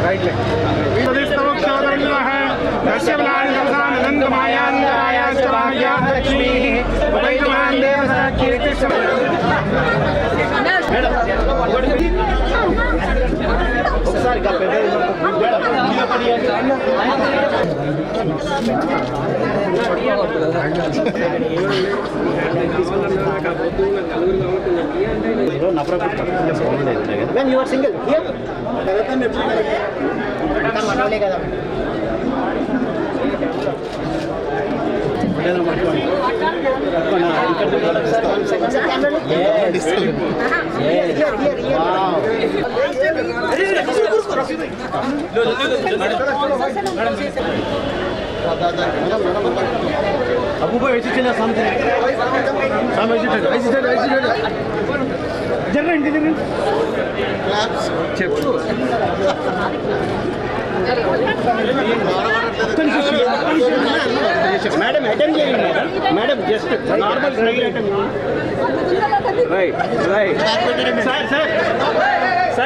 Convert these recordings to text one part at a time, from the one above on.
right ले when you are single here Abu भाई ऐसे चला सामने ऐसे जगह इंटेलिजेंट क्लैप्स చెప్పు मैडम अटेंड చేయండి madam just normal try attend right right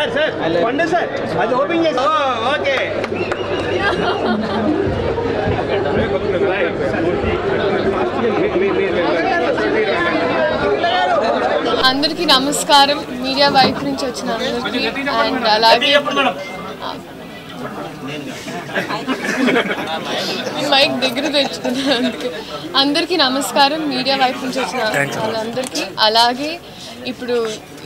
sir Pande sir అది ఓపెన్ చేసి ఓకే అందరికీ నమస్కారం మీడియా వైపు నుంచి వచ్చిన అందరికీ అండ్ అలాగే మైక్ దగ్గర తెచ్చుకున్నాను అందరికీ నమస్కారం మీడియా వైపు నుంచి వచ్చిన వాళ్ళందరికీ అలాగే ఇప్పుడు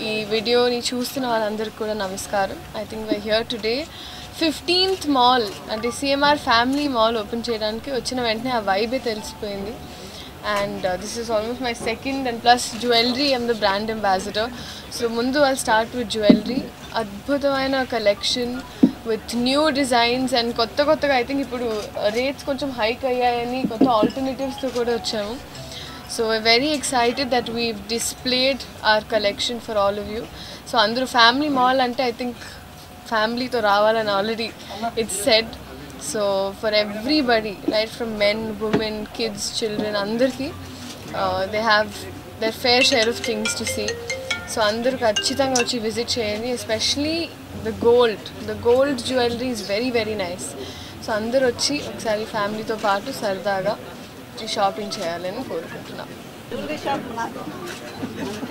ఈ వీడియోని చూస్తున్న వాళ్ళందరికీ కూడా నమస్కారం I think why here today 15th mall అంటే సిఎంఆర్ ఫ్యామిలీ మాల్ ఓపెన్ చేయడానికి వచ్చిన వెంటనే ఆ వైబే తెలిసిపోయింది and this is almost my second and plus jewelry I'm the brand ambassador so mundu I'll start with jewelry adbhutamaina collection with new designs and kotta ga I think ipudu rates koncham hike ayyayani kotta alternatives tho kuda vachamu so we're very excited that we've displayed our collection for all of you so andru family mall ante I think family to ravalani already it's said so for everybody right from men women kids children andarki they have their fair share of things to see so andaru kachithanga vachi visit cheyandi especially the gold jewelry is very very nice so andaru vachi okkari family tho paatu sardaga shopping cheyalani korukuntunna jewelry shop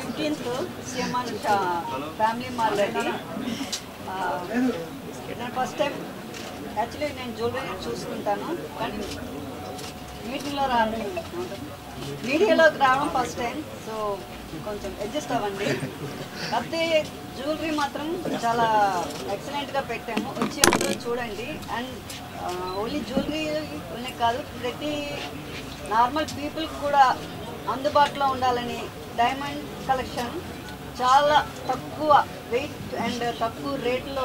15th CMR family mall ready first time actually నేను jewellery చూసుకుంటాను కానీ మీడియాలోకి రావడం first time so కొంచెం adjust అవ్వండి కాకపోతే jewellery మాత్రం చాలా ఎక్సలెంట్గా పెట్టాము వచ్చి అందరూ చూడండి అండ్ ఓన్లీ జ్యువెలరీ కాదు ప్రతి నార్మల్ పీపుల్కి కూడా అందుబాటులో ఉండాలని డైమండ్ కలెక్షన్ చాలా తక్కువ వెయిట్ అండ్ తక్కువ రేట్లో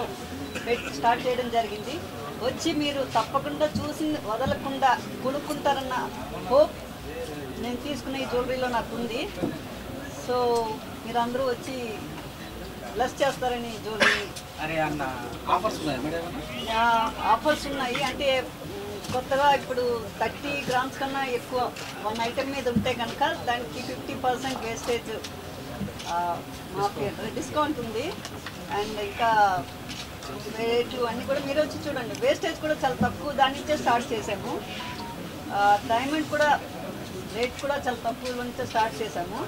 పెట్టి స్టార్ట్ చేయడం జరిగింది వచ్చి మీరు తప్పకుండా చూసి వదలకుండా కొనుక్కుంటారన్న హోప్ నేను తీసుకున్న ఈ జ్యువెలరీలో నాకు ఉంది సో మీరు అందరూ వచ్చి బ్లెస్ చేస్తారని జ్యువెలరీ ఆఫర్స్ ఉన్నాయి అంటే కొత్తగా ఇప్పుడు 30 grams కన్నా ఎక్కువ 1 ఐటెం మీద ఉంటే కనుక దానికి 50% వేస్టేజ్ డిస్కౌంట్ ఉంది అండ్ ఇంకా రేటు అన్నీ కూడా మీరు వచ్చి చూడండి వేస్టేజ్ కూడా చాలా తక్కువ దాని నుంచే స్టార్ట్ చేసాము డైమండ్ కూడా రేట్ కూడా చాలా తక్కువ నుంచే స్టార్ట్ చేసాము